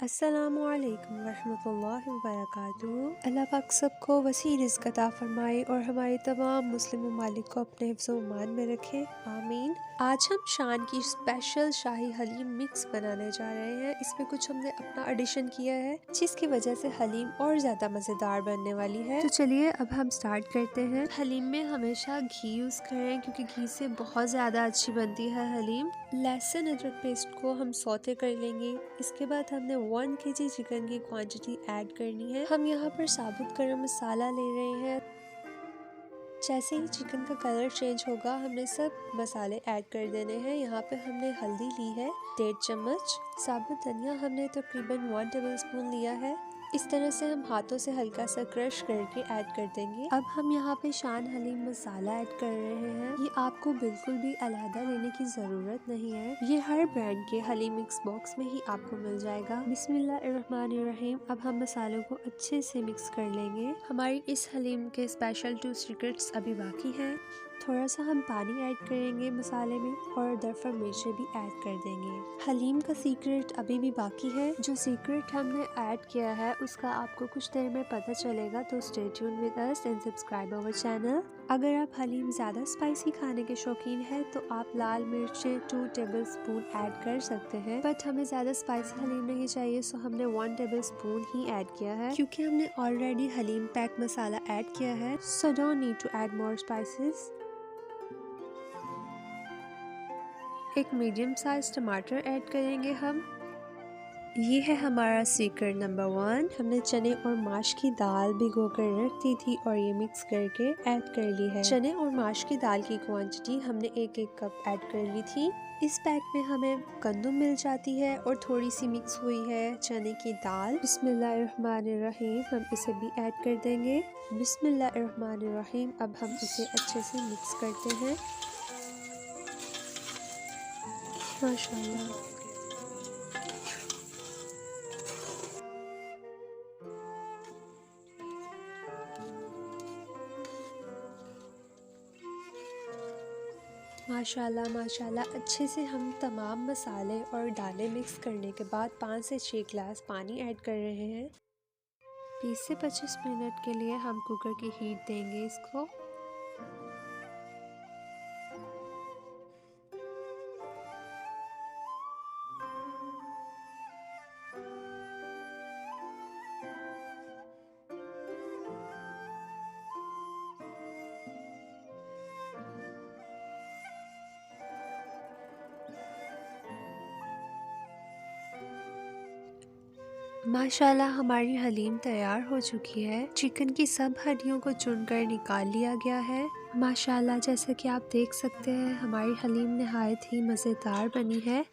अस्सलामुअलैकुम वरहमतुल्लाहि वबरकातुहू। अल्लाह पाक सबको वसी रिज़्क़ अता फरमाए और हमारे तमाम मुस्लिम ममालिक को अपने हिफ्ज़ ईमान में रखे, आमीन। आज हम शान की स्पेशल शाही हलीम मिक्स बनाने जा रहे हैं। इसमें कुछ हमने अपना एडिशन किया है जिसकी वजह से हलीम और ज़्यादा मज़ेदार बनने वाली है। तो चलिए अब हम स्टार्ट करते हैं। हलीम में हमेशा घी यूज़ करें क्योंकि घी से बहुत ज़्यादा अच्छी बनती है हलीम। लहसुन अदरक पेस्ट को हम सौते कर लेंगे। इसके बाद हमने 1 kg चिकन की क्वांटिटी ऐड करनी है। हम यहाँ पर साबुत गरम मसाला ले रहे हैं। जैसे ही चिकन का कलर चेंज होगा हमने सब मसाले ऐड कर देने हैं। यहाँ पे हमने हल्दी ली है 1.5 चम्मच, साबुत धनिया हमने तकरीबन 1 टेबलस्पून लिया है। इस तरह से हम हाथों से हल्का सा क्रश करके ऐड कर देंगे। अब हम यहाँ पे शान हलीम मसाला ऐड कर रहे हैं। ये आपको बिल्कुल भी अलहदा लेने की जरूरत नहीं है, ये हर ब्रांड के हलीम मिक्स बॉक्स में ही आपको मिल जाएगा। बिस्मिल्लाहिर्रहमानिर्रहीम। अब हम मसालों को अच्छे से मिक्स कर लेंगे। हमारी इस हलीम के स्पेशल 2 सीक्रेट्स अभी बाकी हैं। थोड़ा सा हम पानी ऐड करेंगे मसाले में और दरफा मिर्चें भी ऐड कर देंगे। हलीम का सीक्रेट अभी भी बाकी है। जो सीक्रेट हमने ऐड किया है उसका आपको कुछ देर में पता चलेगा, तो stay tune with us and subscribe our channel. अगर आप हलीम ज़्यादा स्पाइसी खाने के शौकीन हैं तो आप लाल मिर्चें 2 टेबलस्पून ऐड कर सकते हैं, बट हमें ज़्यादा स्पाइसी हलीम नहीं चाहिए सो हमने 1 टेबलस्पून ही ऐड किया है क्योंकि हमने already haleem pack masala add किया है। So don't need to add more spices. एक मीडियम साइज टमाटर ऐड करेंगे हम। ये है हमारा सीक्रेट नंबर 1। हमने चने और माश की दाल भिगो कर रख दी थी और ये मिक्स करके ऐड कर ली है। चने और माश की दाल की क्वांटिटी हमने 1-1 कप ऐड कर ली थी। इस पैक में हमें गंदम मिल जाती है और थोड़ी सी मिक्स हुई है चने की दाल। बिस्मिल्लाहिर्रहमानिर्रहीम। हम इसे भी ऐड कर देंगे। बिस्मिल्लाहिर्रहमानिर्रहीम। अब हम इसे अच्छे से मिक्स करते हैं। माशाल्लाह। माशाल्लाह माशाल्लाह। अच्छे से हम तमाम मसाले और दालें मिक्स करने के बाद 5 से 6 गिलास पानी ऐड कर रहे हैं। 20 से 25 मिनट के लिए हम कुकर की हीट देंगे इसको। माशाल्लाह हमारी हलीम तैयार हो चुकी है। चिकन की सब हड्डियों को चुनकर निकाल लिया गया है। माशाल्लाह जैसा कि आप देख सकते हैं हमारी हलीम नहायत ही मज़ेदार बनी है।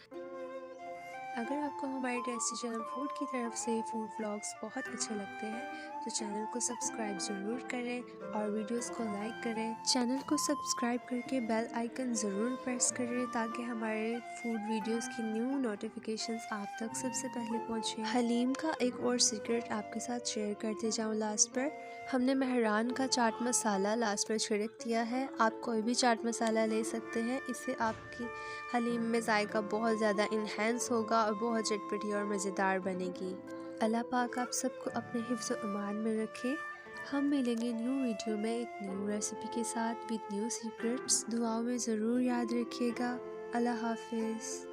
अगर आपको हमारे टेस्टी चैनल फूड की तरफ से फूड व्लॉग्स बहुत अच्छे लगते हैं तो चैनल को सब्सक्राइब ज़रूर करें और वीडियोस को लाइक करें। चैनल को सब्सक्राइब करके बेल आइकन ज़रूर प्रेस करें ताकि हमारे फूड वीडियोस की न्यू नोटिफिकेशंस आप तक सबसे पहले पहुंचे। हलीम का एक और सीक्रेट आपके साथ शेयर करते जाऊँ लास्ट पर। हमने मेहरान का चाट मसाला लास्ट पर छिड़क दिया है। आप कोई भी चाट मसाला ले सकते हैं, इससे आपकी हलीम में जायका बहुत ज़्यादा इन्हेंस होगा और बहुत चटपटी और मज़ेदार बनेगी। अल्लाह पाक आप सबको अपने हिफ्ज़ ईमान में रखे। हम मिलेंगे न्यू वीडियो में एक न्यू रेसिपी के साथ विद न्यू सीक्रेट्स। दुआओं में ज़रूर याद रखिएगा। अल्लाह हाफिज़।